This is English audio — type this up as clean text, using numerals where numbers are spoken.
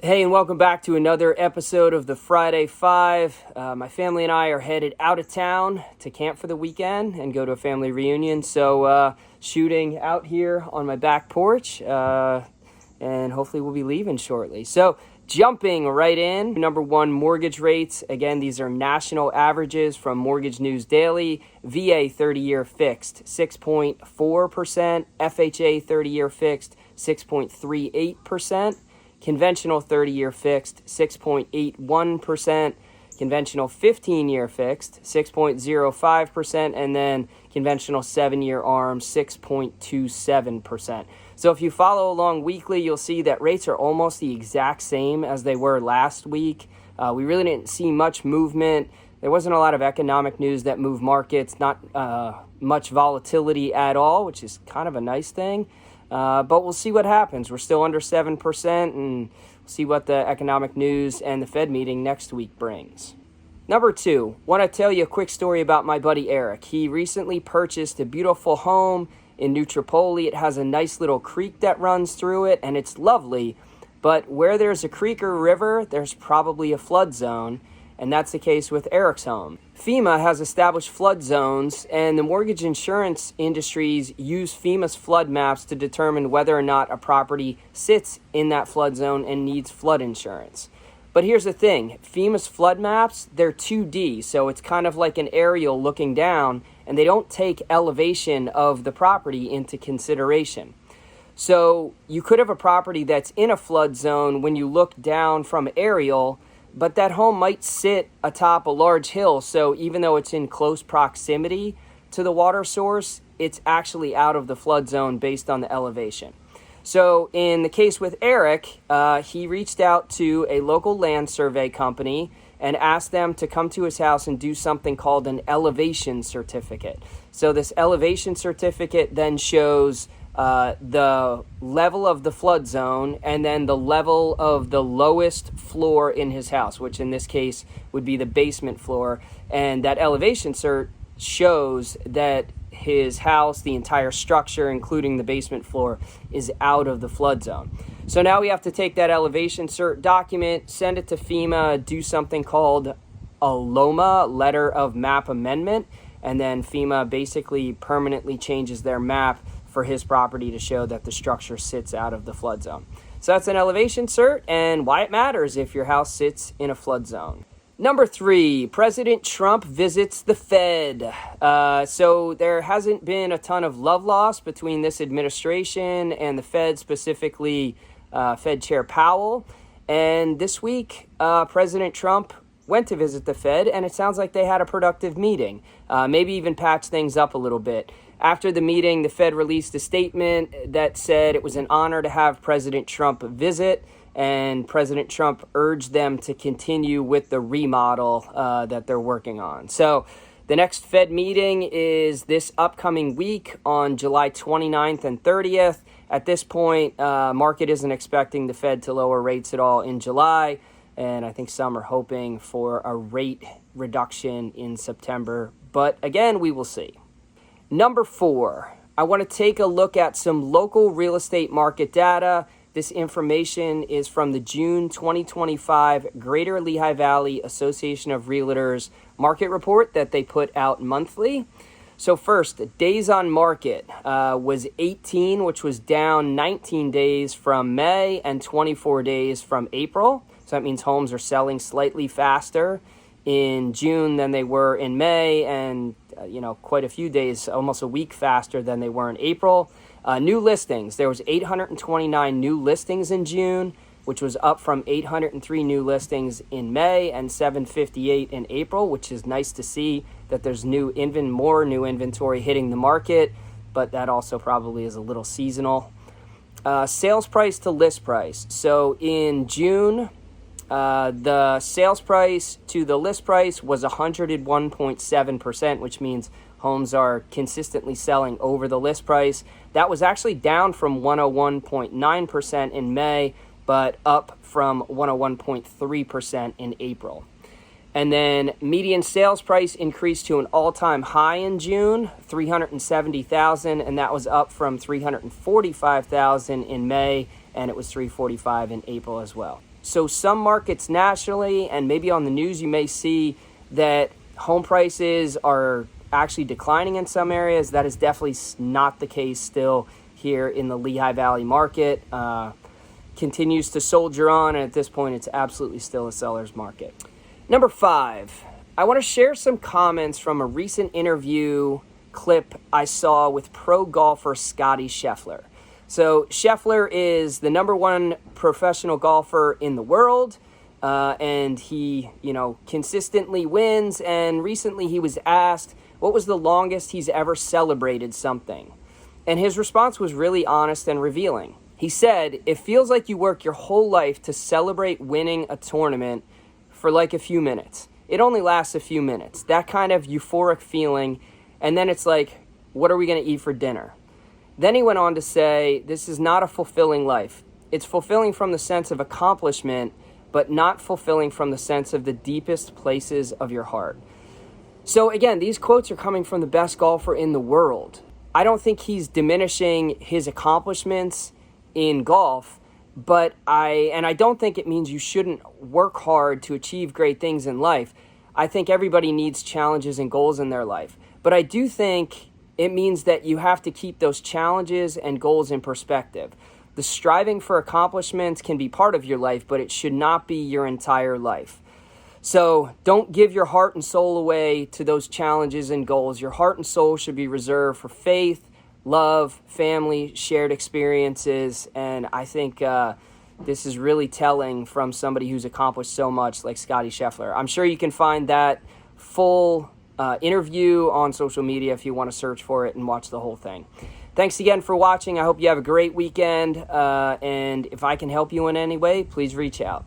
Hey, and welcome back to another episode of the Friday Five. My family and I are headed out of town to camp for the weekend and go to a family reunion. So shooting out here on my back porch, and hopefully we'll be leaving shortly. So jumping right in, number one, mortgage rates. Again, these are national averages from Mortgage News Daily. VA 30-year fixed, 6.4%. FHA 30-year fixed, 6.38%. Conventional 30-year fixed, 6.81%. Conventional 15-year fixed, 6.05%. And then conventional 7-year ARM, 6.27%. So if you follow along weekly, you'll see that rates are almost the exact same as they were last week. We really didn't see much movement. There wasn't a lot of economic news that moved markets, not much volatility at all, which is kind of a nice thing. But we'll see what happens. We're still under 7%, and we'll see what the economic news and the Fed meeting next week brings. Number two, want to tell you a quick story about my buddy Eric. He recently purchased a beautiful home in New Tripoli. It has a nice little creek that runs through it, and it's lovely. But where there's a creek or river, there's probably a flood zone. And that's the case with Eric's home. FEMA has established flood zones, and the mortgage insurance industries use FEMA's flood maps to determine whether or not a property sits in that flood zone and needs flood insurance. But here's the thing, FEMA's flood maps, they're 2D, so it's kind of like an aerial looking down, and they don't take elevation of the property into consideration. So you could have a property that's in a flood zone when you look down from aerial, but that home might sit atop a large hill, so even though it's in close proximity to the water source, it's actually out of the flood zone based on the elevation. So in the case with Eric, he reached out to a local land survey company and asked them to come to his house and do something called an elevation certificate. So this elevation certificate then shows the level of the flood zone and then the level of the lowest floor in his house, which in this case would be the basement floor. And that elevation cert shows that his house, the entire structure, including the basement floor, is out of the flood zone. So now we have to take that elevation cert document, send it to FEMA, do something called a LOMA, letter of map amendment, and then FEMA basically permanently changes their map for his property to show that the structure sits out of the flood zone. So that's an elevation cert and why it matters if your house sits in a flood zone. Number three, President Trump visits the Fed. So there hasn't been a ton of love lost between this administration and the Fed, specifically Fed Chair Powell. And this week, President Trump went to visit the Fed, and it sounds like they had a productive meeting, maybe even patched things up a little bit. After the meeting, the Fed released a statement that said it was an honor to have President Trump visit, and President Trump urged them to continue with the remodel that they're working on. So the next Fed meeting is this upcoming week on July 29th and 30th. At this point, market isn't expecting the Fed to lower rates at all in July, and I think some are hoping for a rate reduction in September. But again, we will see. Number four, I want to take a look at some local real estate market data. This information is from the June 2025 Greater Lehigh Valley Association of Realtors market report that they put out monthly. So first, days on market was 18, which was down 19 days from May and 24 days from April. So that means homes are selling slightly faster in June than they were in May, and quite a few days, almost a week faster than they were in April. New listings, there was 829 new listings in June, which was up from 803 new listings in May and 758 in April, which is nice to see that there's more new inventory hitting the market, but that also probably is a little seasonal. Sales price to list price. So in June, the sales price to the list price was 101.7%, which means homes are consistently selling over the list price. That was actually down from 101.9% in May, but up from 101.3% in April. And then median sales price increased to an all-time high in June, $370,000, and that was up from $345,000 in May, and it was $345,000 in April as well. So some markets nationally and maybe on the news, you may see that home prices are actually declining in some areas. That is definitely not the case still here in the Lehigh Valley market. Continues to soldier on, and at this point, it's absolutely still a seller's market. Number 5, I want to share some comments from a recent interview clip I saw with pro golfer Scottie Scheffler. So Scheffler is the number 1 professional golfer in the world, and he, consistently wins. And recently he was asked what was the longest he's ever celebrated something. And his response was really honest and revealing. He said, "It feels like you work your whole life to celebrate winning a tournament for like a few minutes. It only lasts a few minutes. That kind of euphoric feeling. And then it's like, what are we going to eat for dinner?" Then he went on to say, "This is not a fulfilling life. It's fulfilling from the sense of accomplishment, but not fulfilling from the sense of the deepest places of your heart." So again, these quotes are coming from the best golfer in the world. I don't think he's diminishing his accomplishments in golf, but I don't think it means you shouldn't work hard to achieve great things in life. I think everybody needs challenges and goals in their life. But I do think it means that you have to keep those challenges and goals in perspective. The striving for accomplishments can be part of your life, but it should not be your entire life. So don't give your heart and soul away to those challenges and goals. Your heart and soul should be reserved for faith, love, family, shared experiences. And I think this is really telling from somebody who's accomplished so much like Scottie Scheffler. I'm sure you can find that full interview on social media if you want to search for it and watch the whole thing. Thanks again for watching. I hope you have a great weekend. And if I can help you in any way, please reach out.